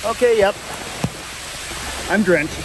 Okay, yep. I'm drenched.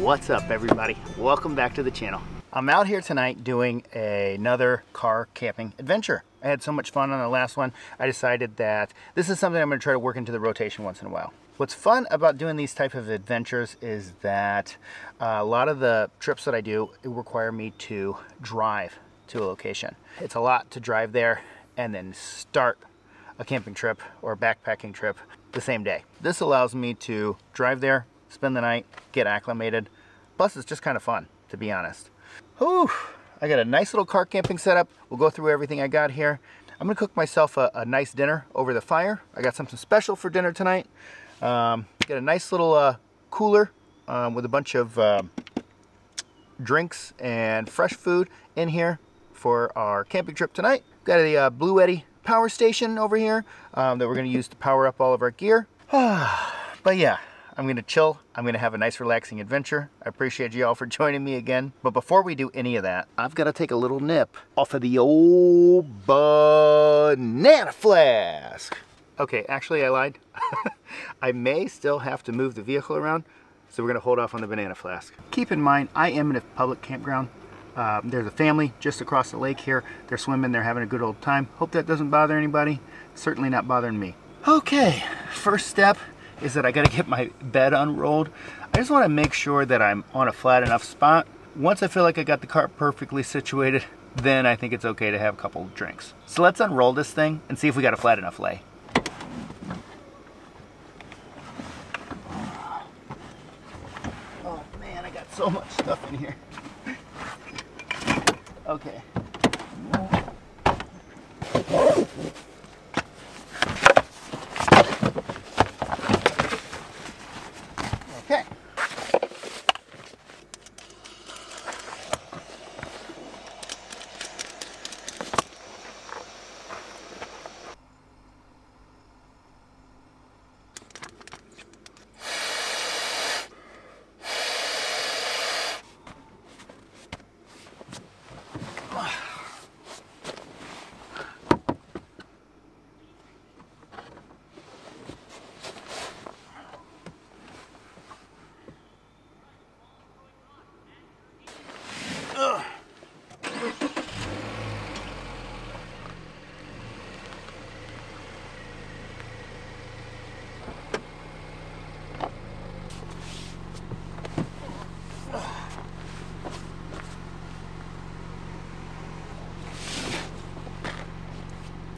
What's up, everybody? Welcome back to the channel. I'm out here tonight doing another car camping adventure. I had so much fun on the last one, I decided that this is something I'm going to try to work into the rotation once in a while. What's fun about doing these type of adventures is that a lot of the trips that I do require me to drive to a location. It's a lot to drive there and then start a camping trip or a backpacking trip the same day. This allows me to drive there, spend the night, get acclimated. Plus, it's just kind of fun, to be honest. Whew, I got a nice little car camping setup. We'll go through everything I got here. I'm gonna cook myself a nice dinner over the fire. I got something special for dinner tonight. Got a nice little cooler with a bunch of drinks and fresh food in here for our camping trip tonight. Got a Bluetti power station over here that we're gonna use to power up all of our gear. But yeah, I'm gonna chill. I'm gonna have a nice relaxing adventure. I appreciate you all for joining me again. But before we do any of that, I've gotta take a little nip off of the old banana flask. Okay, actually I lied. I may still have to move the vehicle around, so we're gonna hold off on the banana flask. Keep in mind, I am in a public campground. There's a family just across the lake here. They're swimming, they're having a good old time. Hope that doesn't bother anybody. Certainly not bothering me. Okay, first step is that I gotta get my bed unrolled. I just wanna make sure that I'm on a flat enough spot. Once I feel like I got the cart perfectly situated, then I think it's okay to have a couple of drinks. So let's unroll this thing and see if we got a flat enough lay. Oh man, I got so much stuff in here. Okay. Okay.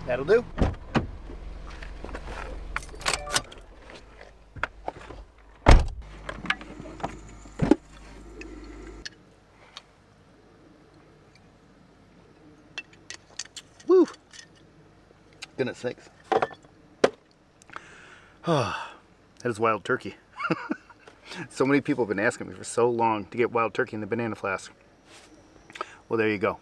That'll do. Woo! Goodness sakes. That is wild turkey. So many people have been asking me for so long to get wild turkey in the banana flask. Well, there you go.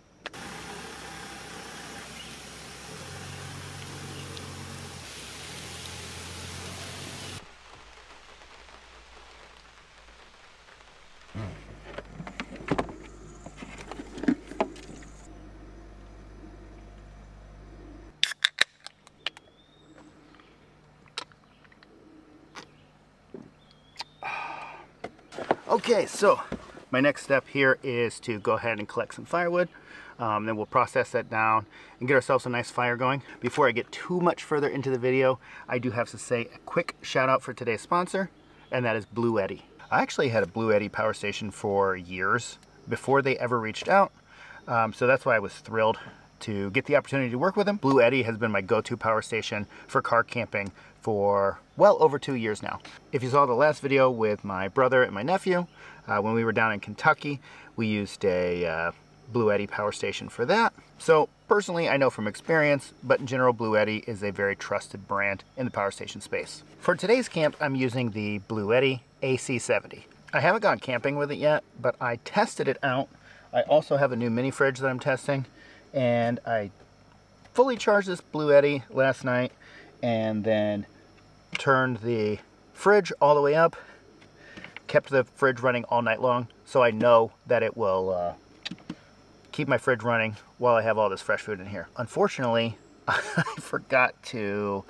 Okay, so my next step here is to go ahead and collect some firewood. Then we'll process that down and get ourselves a nice fire going. Before I get too much further into the video, I do have to say a quick shout out for today's sponsor, and that is Bluetti. I actually had a Bluetti power station for years before they ever reached out, so that's why I was thrilled to get the opportunity to work with them. Bluetti has been my go-to power station for car camping for well over 2 years now. If you saw the last video with my brother and my nephew, when we were down in Kentucky, we used a Bluetti power station for that. So personally, I know from experience, but in general, Bluetti is a very trusted brand in the power station space. For today's camp, I'm using the Bluetti AC70. I haven't gone camping with it yet, but I tested it out. I also have a new mini fridge that I'm testing, and I fully charged this Bluetti last night and then turned the fridge all the way up, kept the fridge running all night long, so I know that it will keep my fridge running while I have all this fresh food in here. Unfortunately, I forgot to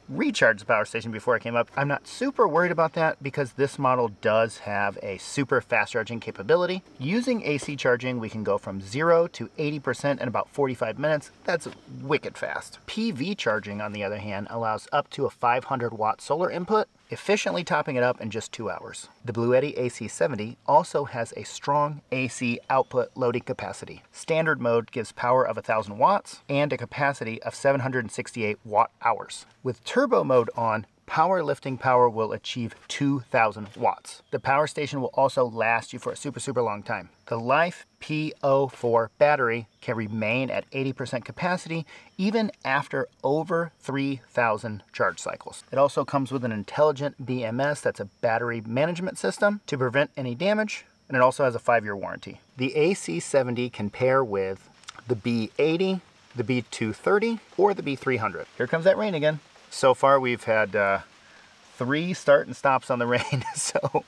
recharge the power station before I came up. I'm not super worried about that because this model does have a super fast charging capability. Using AC charging, we can go from 0 to 80% in about 45 minutes. That's wicked fast. PV charging, on the other hand, allows up to a 500 watt solar input, efficiently topping it up in just 2 hours. The Bluetti AC70 also has a strong AC output loading capacity. Standard mode gives power of 1000 watts and a capacity of 768 watt hours. With turbo mode on, power lifting power will achieve 2000 watts. The power station will also last you for a super long time. The Life PO4 battery can remain at 80% capacity even after over 3000 charge cycles. It also comes with an intelligent BMS, that's a battery management system, to prevent any damage, and it also has a 5-year warranty. The AC70 can pair with the B80, the B230, or the B300. Here comes that rain again. So far we've had 3 start and stops on the rain, so,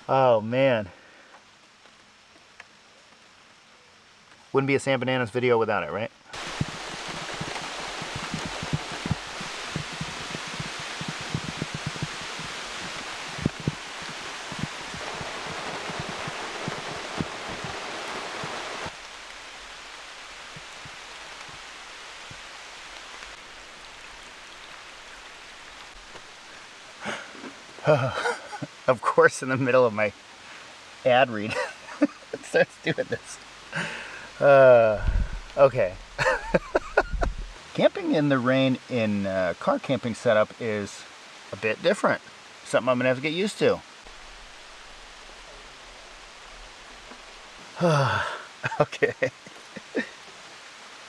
oh man. Wouldn't be a Sam Bananas video without it, right? Of course, in the middle of my ad read, it starts doing this. Okay. Camping in the rain in car camping setup is a bit different. Something I'm gonna have to get used to. Okay.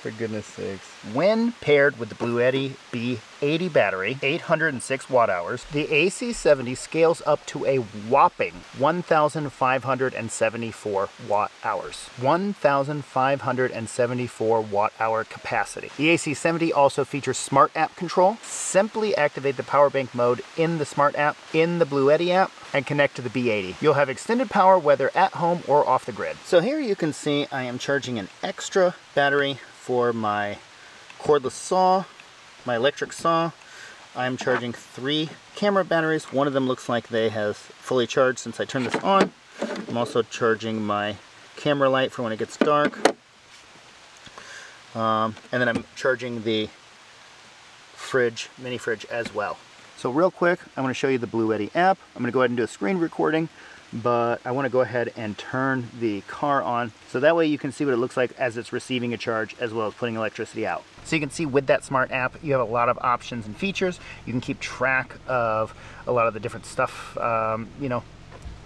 For goodness sakes. When paired with the Bluetti B80 battery, 806 watt hours, the AC70 scales up to a whopping 1,574 watt hours. 1,574 watt hour capacity. The AC70 also features smart app control. Simply activate the power bank mode in the smart app in the Bluetti app and connect to the B80. You'll have extended power whether at home or off the grid. So here you can see I am charging an extra battery for my cordless saw, my electric saw. I'm charging 3 camera batteries. One of them looks like they have fully charged since I turned this on. I'm also charging my camera light for when it gets dark. And then I'm charging the fridge, mini fridge as well. So real quick, I want to show you the Bluetti app. I'm going to go ahead and do a screen recording, but I want to go ahead and turn the car on so that way you can see what it looks like as it's receiving a charge as well as putting electricity out. So you can see with that smart app you have a lot of options and features. You can keep track of a lot of the different stuff, you know,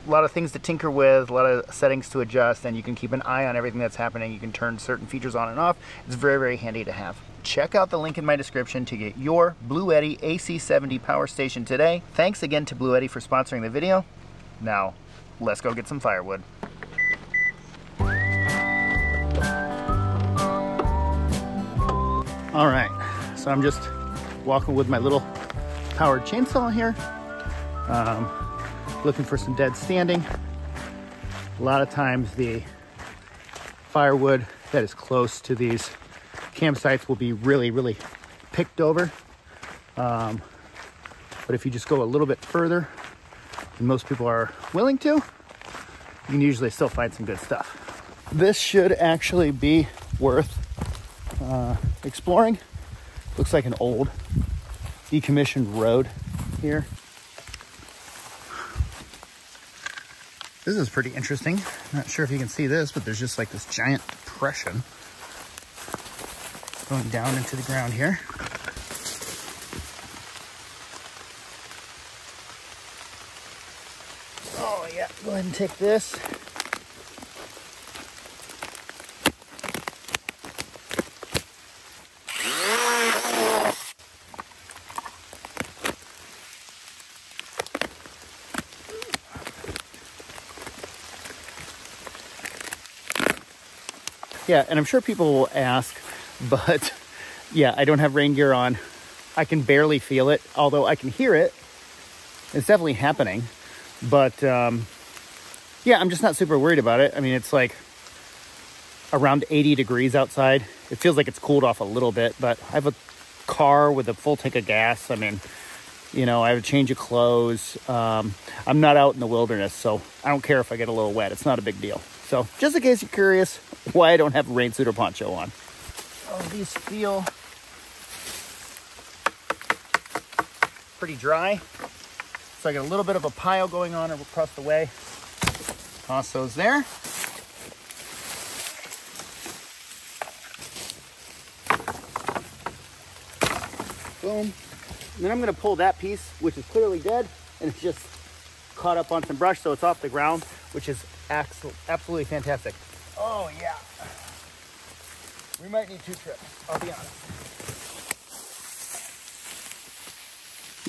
a lot of things to tinker with, a lot of settings to adjust, and you can keep an eye on everything that's happening. You can turn certain features on and off. It's very, very handy to have. Check out the link in my description to get your Bluetti AC70 power station today. Thanks again to Bluetti for sponsoring the video. Now, let's go get some firewood. All right, so I'm just walking with my little powered chainsaw here, looking for some dead standing. A lot of times the firewood that is close to these campsites will be really, really picked over. But if you just go a little bit further than most people are willing to, you can usually still find some good stuff. This should actually be worth exploring. Looks like an old decommissioned road here. This is pretty interesting. Not sure if you can see this, but there's just like this giant depression going down into the ground here. Oh yeah, go ahead and take this. Yeah, and I'm sure people will ask, but yeah, I don't have rain gear on. I can barely feel it, although I can hear it. It's definitely happening. But yeah, I'm just not super worried about it. I mean, it's like around 80 degrees outside. It feels like it's cooled off a little bit, but I have a car with a full tank of gas. I mean, you know, I have a change of clothes. I'm not out in the wilderness, so I don't care if I get a little wet. It's not a big deal. So just in case you're curious why I don't have a rain suit or poncho on. Oh, these feel pretty dry. So I got a little bit of a pile going on across the way. Toss those there. Boom. And then I'm gonna pull that piece, which is clearly dead, and it's just caught up on some brush, so it's off the ground, which is absolutely fantastic. Oh yeah. We might need 2 trips, I'll be honest.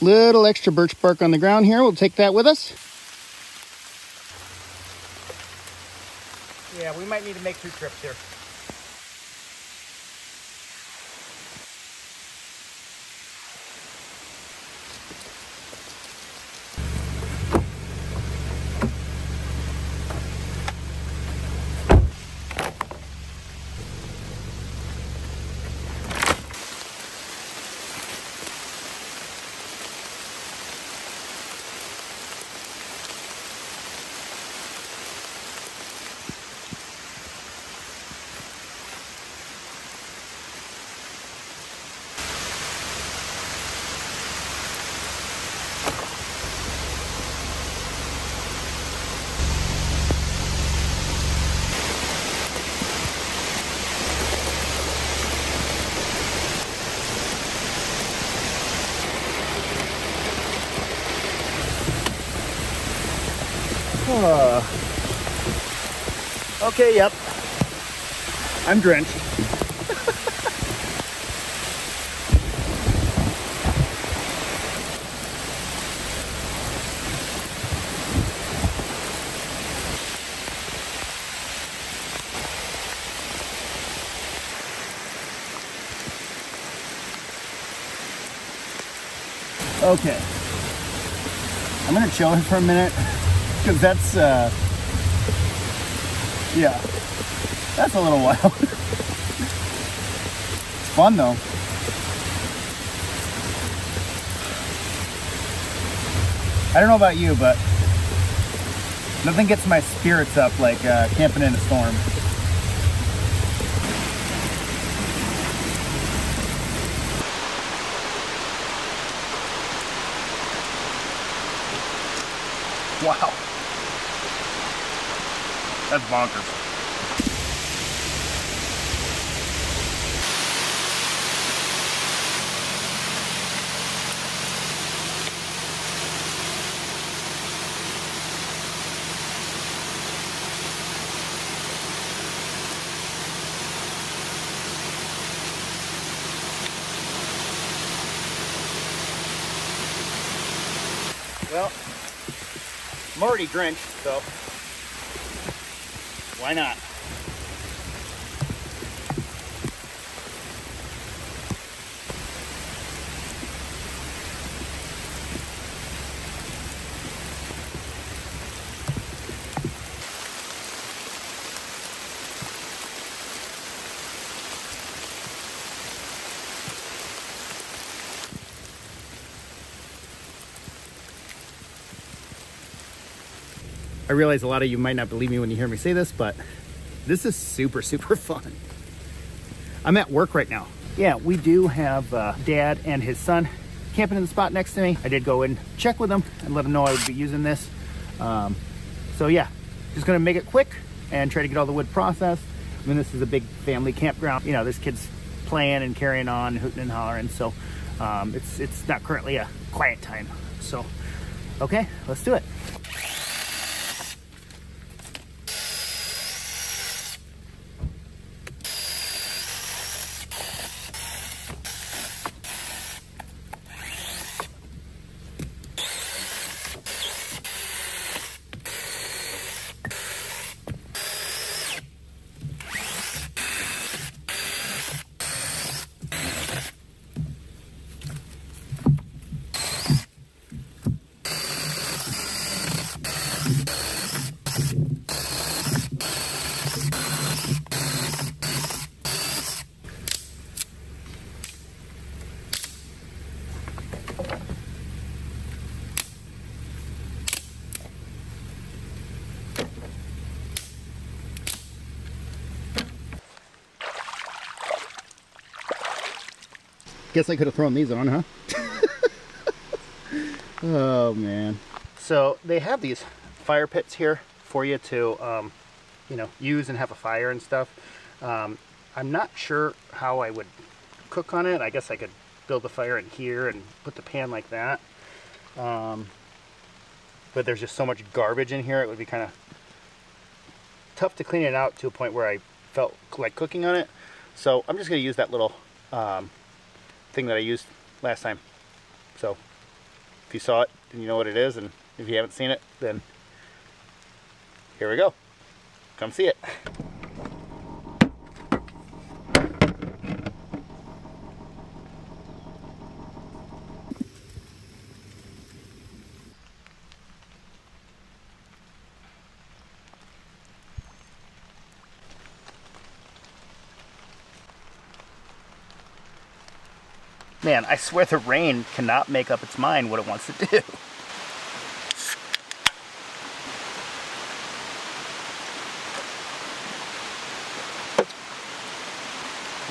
Little extra birch bark on the ground here. We'll take that with us. Yeah, we might need to make 2 trips here. Okay, yep. I'm drenched. Okay. I'm gonna chill here for a minute because that's yeah, that's a little wild. It's fun though. I don't know about you, but nothing gets my spirits up like camping in a storm. Wow. That's bonkers. Well, I'm already drenched, so why not? I realize a lot of you might not believe me when you hear me say this, but this is super, super fun. I'm at work right now. Yeah, we do have Dad and his son camping in the spot next to me. I did go and check with them and let them know I would be using this. So yeah, just gonna make it quick and try to get all the wood processed. I mean, this is a big family campground. You know, there's kids playing and carrying on, hooting and hollering. So it's not currently a quiet time. So, okay, let's do it. Guess I could have thrown these on, huh? Oh man. So they have these fire pits here for you to, you know, use and have a fire and stuff. I'm not sure how I would cook on it. I guess I could build the fire in here and put the pan like that. But there's just so much garbage in here, it would be kind of tough to clean it out to a point where I felt like cooking on it. So I'm just going to use that little thing that I used last time. So if you saw it, then you know what it is, and if you haven't seen it, then here we go. Come see it. Man, I swear the rain cannot make up its mind what it wants to do.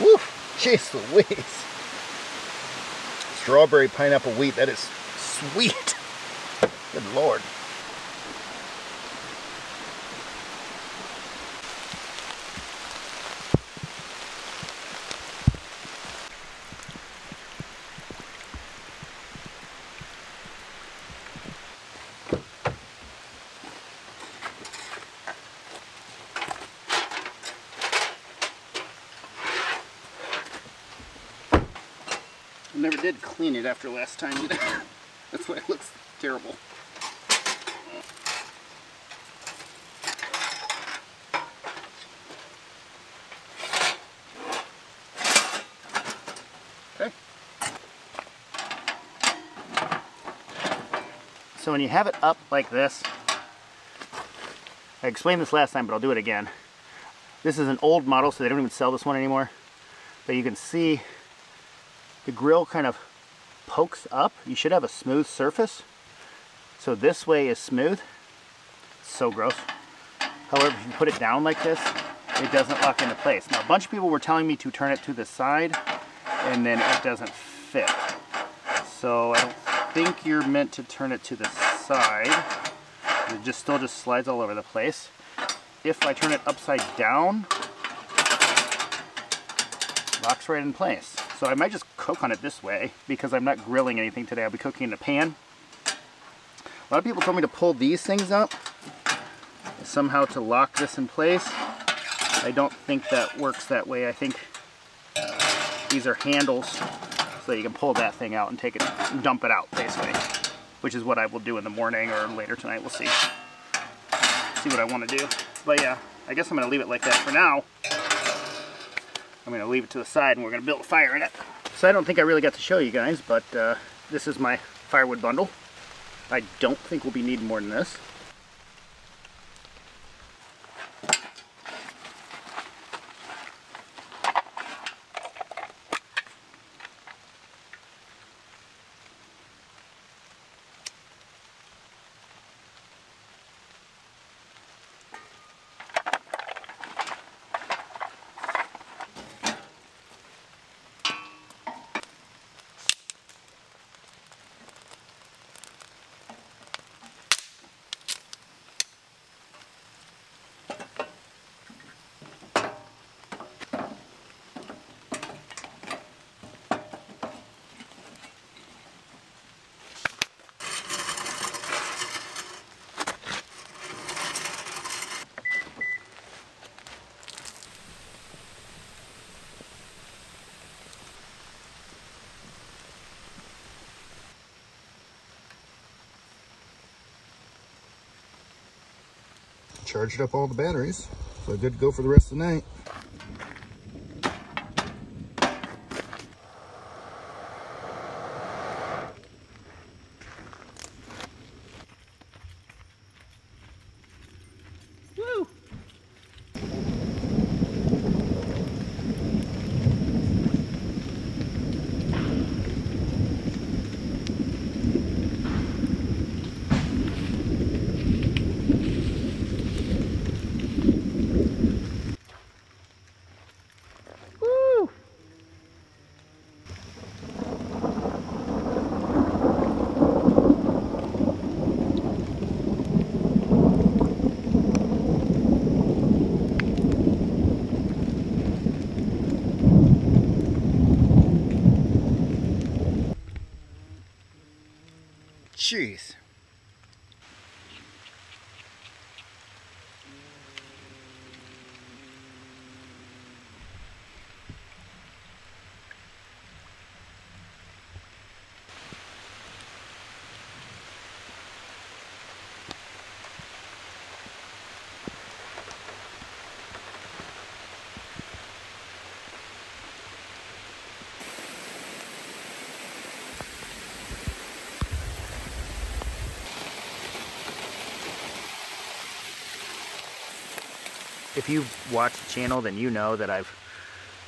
Woo! Jeez Louise. Strawberry pineapple wheat, that is sweet. Good Lord. Never did clean it after last time either. That's why it looks terrible. Okay. So when you have it up like this, I explained this last time, but I'll do it again. This is an old model, so they don't even sell this one anymore. But you can see the grill kind of pokes up. You should have a smooth surface. So this way is smooth. So gross. However, if you put it down like this, it doesn't lock into place. Now, a bunch of people were telling me to turn it to the side, and then it doesn't fit. So I don't think you're meant to turn it to the side. It still just slides all over the place. If I turn it upside down, it locks right in place. So I might just cook on it this way because I'm not grilling anything today. I'll be cooking in a pan. A lot of people told me to pull these things up somehow to lock this in place. I don't think that works that way. I think these are handles so that you can pull that thing out and take it and dump it out basically. which is what I will do in the morning or later tonight. We'll see what I want to do. But yeah, I guess I'm going to leave it like that for now. I'm going to leave it to the side and we're going to build a fire in it. So I don't think I really got to show you guys, but this is my firewood bundle. I don't think we'll be needing more than this. Charged up all the batteries, so good to go for the rest of the night. Woo! Jeez. If you've watched the channel, then you know that I've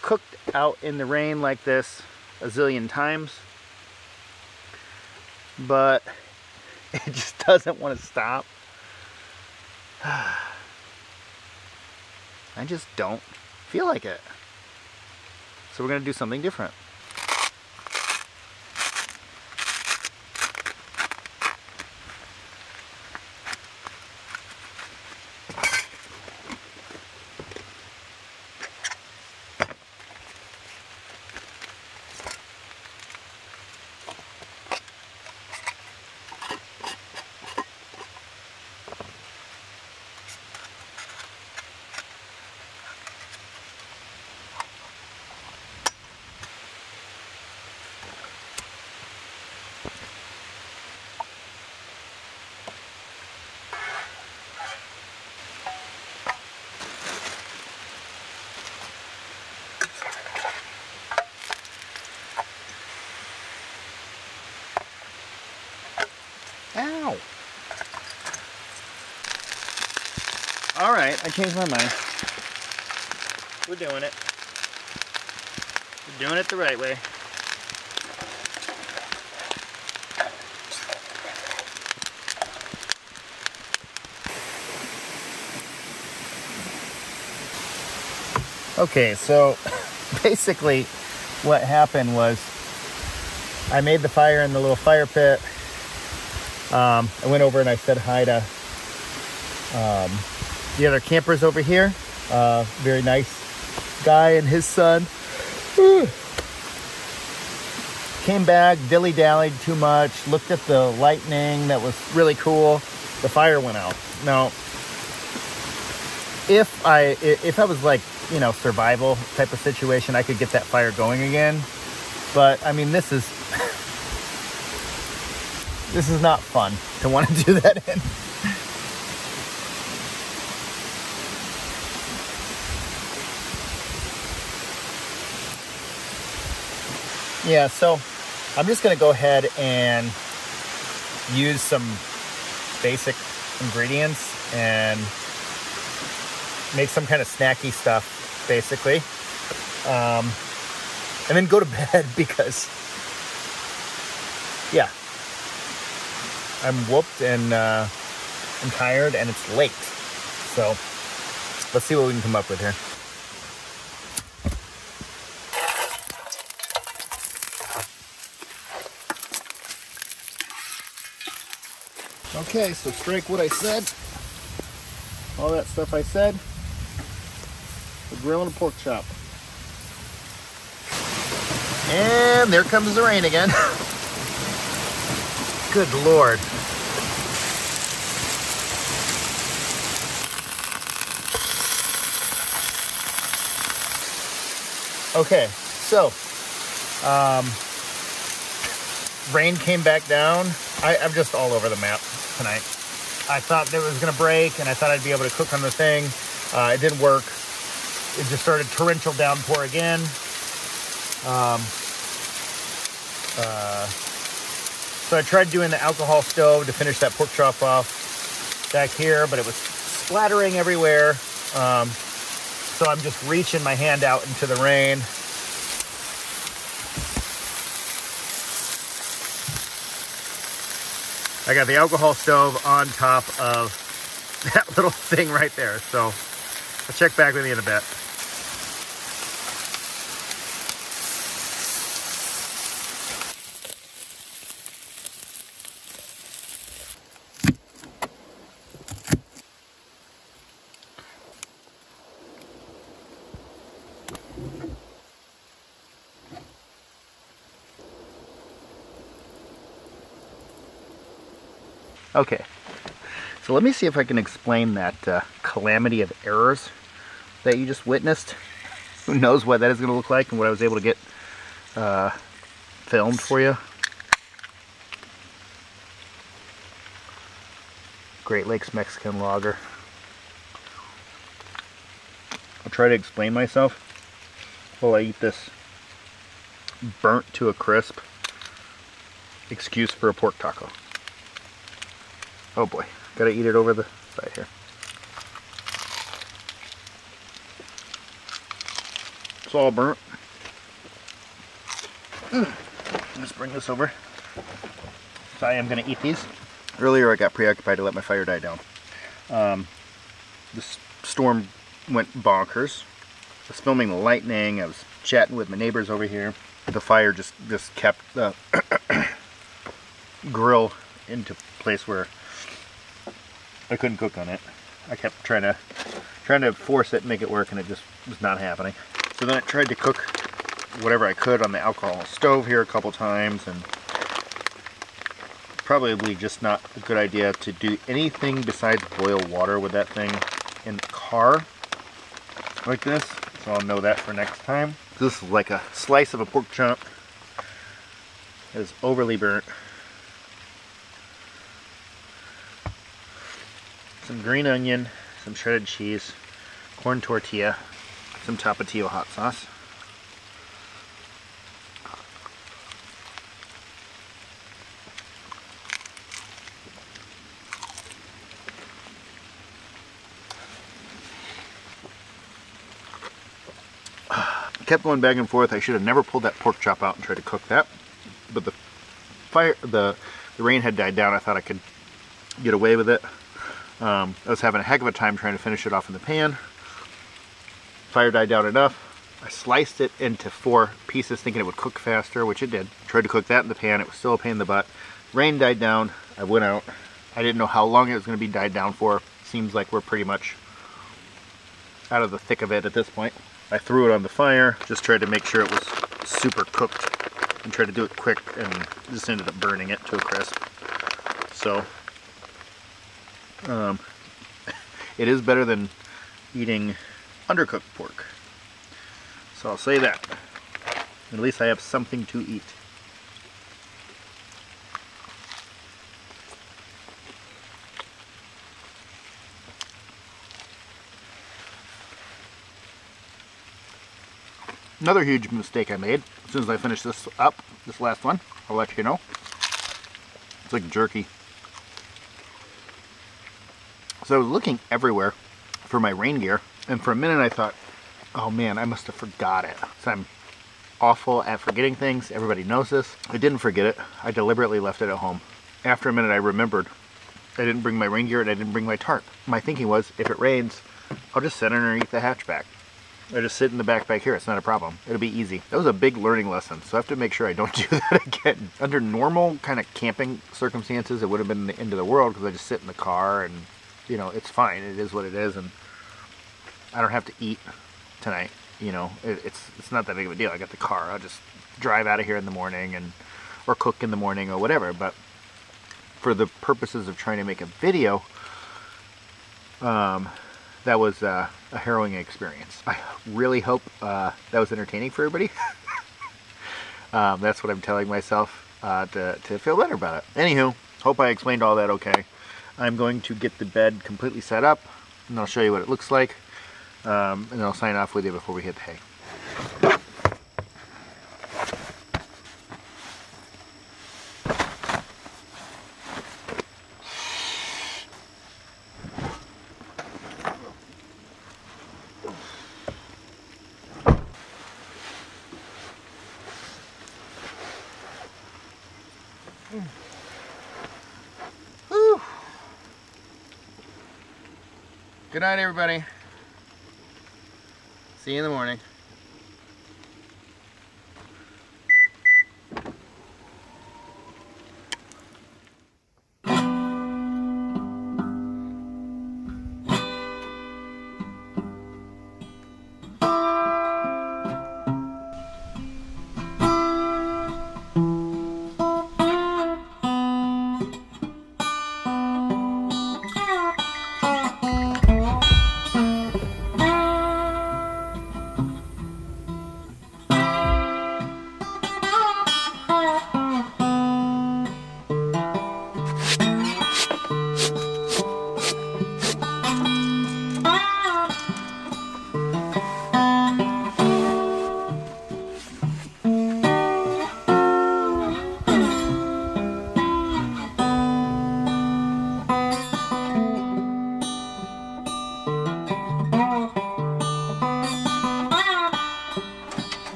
cooked out in the rain like this a zillion times, but it just doesn't want to stop. I just don't feel like it. So we're going to do something different. Ow! All right, I changed my mind. We're doing it. We're doing it the right way. Okay, so basically what happened was I made the fire in the little fire pit. I went over and I said hi to the other campers over here. Very nice guy and his son. Came back, dilly-dallied too much, looked at the lightning that was really cool. The fire went out. Now, if I was like, you know, survival type of situation, I could get that fire going again. But I mean, this is This is not fun to want to do that in. Yeah, so I'm just gonna go ahead and use some basic ingredients and make some kind of snacky stuff, basically. And then go to bed because, yeah, I'm whooped and I'm tired and it's late. So let's see what we can come up with here. Okay, so strike what I said. All that stuff I said. We're grilling a pork chop. And there comes the rain again. Good Lord. Okay, so rain came back down. I'm just all over the map tonight. I thought that it was gonna break and I thought I'd be able to cook on the thing. It didn't work. It just started torrential downpour again. So I tried doing the alcohol stove to finish that pork chop off back here, but it was splattering everywhere. So I'm just reaching my hand out into the rain. I got the alcohol stove on top of that little thing right there. So I'll check back with you in a bit. Okay, so let me see if I can explain that calamity of errors that you just witnessed. Who knows what that is going to look like and what I was able to get filmed for you. Great Lakes Mexican lager. I'll try to explain myself while I eat this burnt to a crisp excuse for a pork taco. Oh boy, gotta eat it over the side here. It's all burnt. Let's bring this over. So I am gonna eat these. Earlier I got preoccupied to let my fire die down. This storm went bonkers. I was filming the lightning, I was chatting with my neighbors over here. The fire just kept the grill into place where I couldn't cook on it. I kept trying to force it and make it work, and it just was not happening. So then I tried to cook whatever I could on the alcohol stove here a couple times, and probably just not a good idea to do anything besides boil water with that thing in the car like this. So I'll know that for next time. This is like a slice of a pork chop. It is overly burnt. Some green onion, some shredded cheese, corn tortilla, some Tapatio hot sauce. Kept going back and forth. I should have never pulled that pork chop out and tried to cook that. But the rain had died down. I thought I could get away with it. I was having a heck of a time trying to finish it off in the pan. Fire died down enough. I sliced it into 4 pieces thinking it would cook faster, which it did. Tried to cook that in the pan. It was still a pain in the butt. Rain died down. I went out. I didn't know how long it was going to be died down for. Seems like we're pretty much out of the thick of it at this point. I threw it on the fire. Just tried to make sure it was super cooked and tried to do it quick, and just ended up burning it to a crisp. So it is better than eating undercooked pork. So I'll say that. At least I have something to eat. Another huge mistake I made. As soon as I finish this up, this last one, I'll let you know. It's like jerky. So I was looking everywhere for my rain gear, and for a minute I thought, oh man, I must have forgot it. So I'm awful at forgetting things. Everybody knows this. I didn't forget it. I deliberately left it at home. After a minute I remembered I didn't bring my rain gear and I didn't bring my tarp. My thinking was, if it rains, I'll just sit underneath the hatchback. I just sit in the back here. It's not a problem. It'll be easy. That was a big learning lesson, so I have to make sure I don't do that again. Under normal kind of camping circumstances, it would have been the end of the world because I just sit in the car and, you know, it's fine. It is what it is, and I don't have to eat tonight. You know, it's not that big of a deal. I got the car. I'll just drive out of here in the morning or cook in the morning or whatever. But for the purposes of trying to make a video, that was a harrowing experience. I really hope that was entertaining for everybody. That's what I'm telling myself to feel better about it. Anywho, hope I explained all that okay. I'm going to get the bed completely set up, and I'll show you what it looks like, and then I'll sign off with you before we hit the hay. Whew. Good night, everybody. See you in the morning.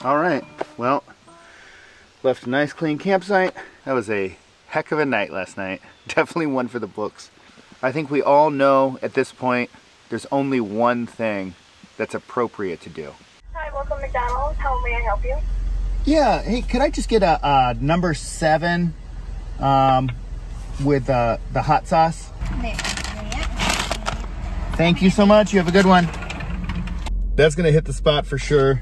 All right, well, left a nice clean campsite. That was a heck of a night last night. Definitely one for the books. I think we all know at this point there's only one thing that's appropriate to do. Hi, welcome to McDonald's. How may I help you? Yeah, hey, could I just get a number 7 with the hot sauce? Thank you so much. You have a good one. That's gonna hit the spot for sure.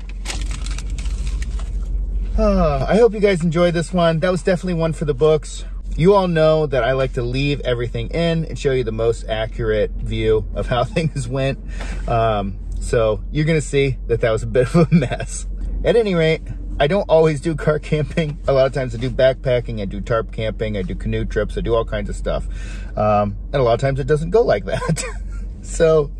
I hope you guys enjoyed this one. That was definitely one for the books. You all know that I like to leave everything in and show you the most accurate view of how things went. So you're gonna see that that was a bit of a mess. At any rate, I don't always do car camping. A lot of times I do backpacking, I do tarp camping, I do canoe trips, I do all kinds of stuff. And a lot of times it doesn't go like that. So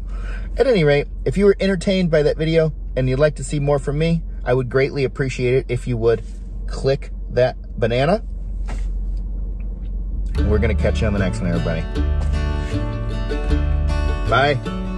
at any rate, if you were entertained by that video and you'd like to see more from me, I would greatly appreciate it if you would click that banana. And we're gonna catch you on the next one, everybody. Bye.